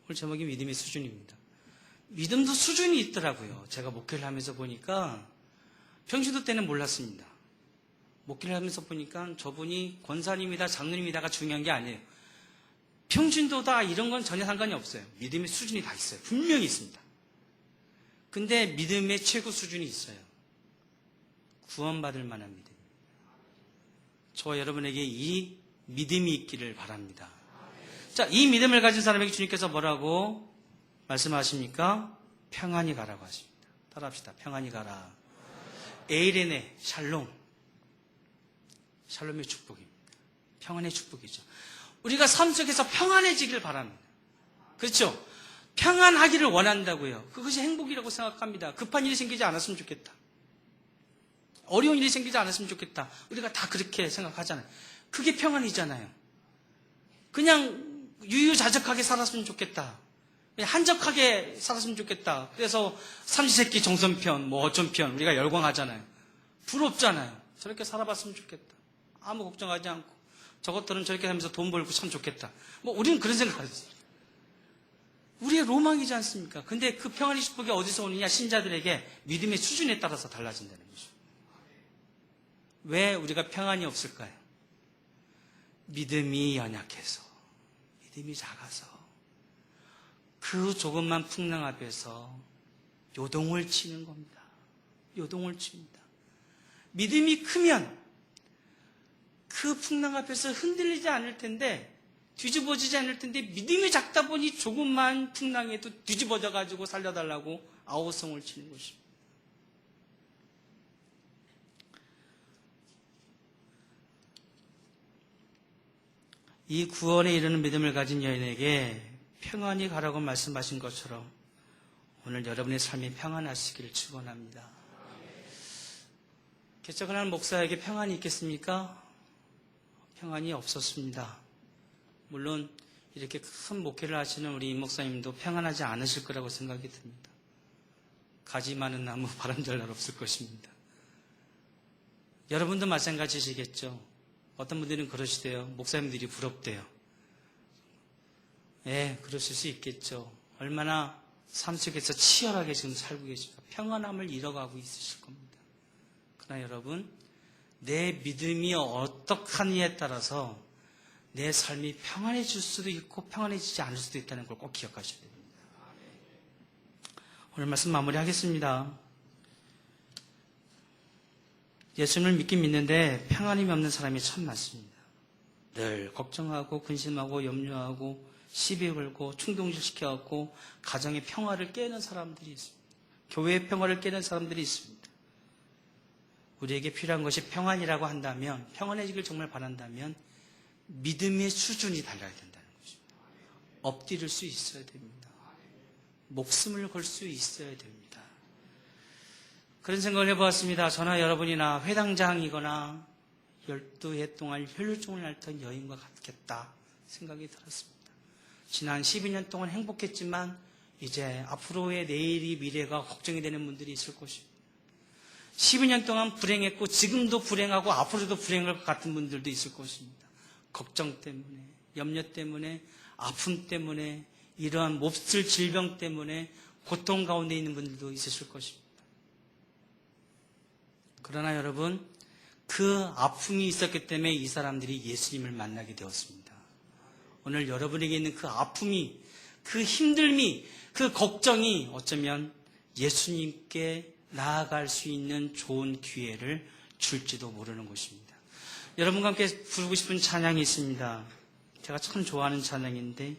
오늘 제목이 믿음의 수준입니다. 믿음도 수준이 있더라고요. 제가 목회를 하면서 보니까 평신도 때는 몰랐습니다. 목회를 하면서 보니까 저분이 권사님이다 장로님이다가 중요한 게 아니에요. 평신도다 이런 건 전혀 상관이 없어요. 믿음의 수준이 다 있어요. 분명히 있습니다. 근데 믿음의 최고 수준이 있어요. 구원받을 만한 믿음. 저와 여러분에게 이 믿음이 있기를 바랍니다. 자, 이 믿음을 가진 사람에게 주님께서 뭐라고 말씀하십니까? 평안히 가라고 하십니다. 따라합시다. 평안히 가라. 에이레네, 샬롬. 샬롬의 축복입니다. 평안의 축복이죠. 우리가 삶 속에서 평안해지길 바랍니다. 그렇죠? 평안하기를 원한다고요. 그것이 행복이라고 생각합니다. 급한 일이 생기지 않았으면 좋겠다. 어려운 일이 생기지 않았으면 좋겠다. 우리가 다 그렇게 생각하잖아요. 그게 평안이잖아요. 그냥 유유자적하게 살았으면 좋겠다. 그냥 한적하게 살았으면 좋겠다. 그래서 삼시세끼 정선편, 어촌편 우리가 열광하잖아요. 부럽잖아요. 저렇게 살아봤으면 좋겠다. 아무 걱정하지 않고 저것들은 저렇게 하면서 돈 벌고 참 좋겠다. 우리는 그런 생각을 했어요. 우리의 로망이지 않습니까? 근데 그 평안의 축복이 어디서 오느냐? 신자들에게 믿음의 수준에 따라서 달라진다는 거죠. 왜 우리가 평안이 없을까요? 믿음이 연약해서, 믿음이 작아서, 그 조금만 풍랑 앞에서 요동을 치는 겁니다. 요동을 칩니다. 믿음이 크면 그 풍랑 앞에서 흔들리지 않을 텐데, 뒤집어지지 않을 텐데, 믿음이 작다 보니 조금만 풍랑에도 뒤집어져가지고 살려달라고 아우성을 치는 것입니다. 이 구원에 이르는 믿음을 가진 여인에게 평안히 가라고 말씀하신 것처럼 오늘 여러분의 삶이 평안하시기를 축원합니다. 개척을 하는 목사에게 평안이 있겠습니까? 평안이 없었습니다. 물론 이렇게 큰 목회를 하시는 우리 임 목사님도 평안하지 않으실 거라고 생각이 듭니다. 가지 많은 나무 바람잘 날 없을 것입니다. 여러분도 마찬가지시겠죠. 어떤 분들은 그러시대요. 목사님들이 부럽대요. 예, 그러실 수 있겠죠. 얼마나 삶 속에서 치열하게 지금 살고 계십니까? 평안함을 잃어가고 있으실 겁니다. 그러나 여러분, 내 믿음이 어떡하느냐에 따라서 내 삶이 평안해질 수도 있고 평안해지지 않을 수도 있다는 걸 꼭 기억하셔야 됩니다. 오늘 말씀 마무리하겠습니다. 예수님을 믿긴 믿는데 평안함이 없는 사람이 참 많습니다. 늘 걱정하고 근심하고 염려하고 시비 걸고 충동질시켜갖고 가정의 평화를 깨는 사람들이 있습니다. 교회의 평화를 깨는 사람들이 있습니다. 우리에게 필요한 것이 평안이라고 한다면, 평안해지길 정말 바란다면 믿음의 수준이 달라야 된다는 것입니다. 엎드릴 수 있어야 됩니다. 목숨을 걸 수 있어야 됩니다. 그런 생각을 해보았습니다. 저나 여러분이나 회당장이거나 12해 동안 혈류증을 앓던 여인과 같겠다 생각이 들었습니다. 지난 12년 동안 행복했지만 이제 앞으로의 내일이 미래가 걱정이 되는 분들이 있을 것입니다. 12년 동안 불행했고 지금도 불행하고 앞으로도 불행할 것 같은 분들도 있을 것입니다. 걱정 때문에, 염려 때문에, 아픔 때문에, 이러한 몹쓸 질병 때문에 고통 가운데 있는 분들도 있으실 것입니다. 그러나 여러분, 그 아픔이 있었기 때문에 이 사람들이 예수님을 만나게 되었습니다. 오늘 여러분에게 있는 그 아픔이, 그 힘듦이, 그 걱정이 어쩌면 예수님께 나아갈 수 있는 좋은 기회를 줄지도 모르는 것입니다. 여러분과 함께 부르고 싶은 찬양이 있습니다. 제가 참 좋아하는 찬양인데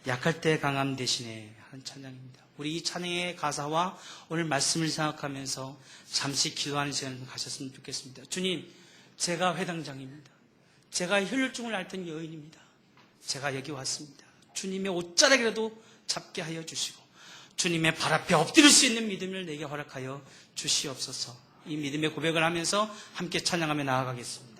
약할 때 강함 대신에 하는 찬양입니다. 우리 이 찬양의 가사와 오늘 말씀을 생각하면서 잠시 기도하는 시간을 가졌으면 좋겠습니다. 주님, 제가 회당장입니다. 제가 혈류증을 앓던 여인입니다. 제가 여기 왔습니다. 주님의 옷자락이라도 잡게 하여 주시고 주님의 발 앞에 엎드릴 수 있는 믿음을 내게 허락하여 주시옵소서. 이 믿음의 고백을 하면서 함께 찬양하며 나아가겠습니다.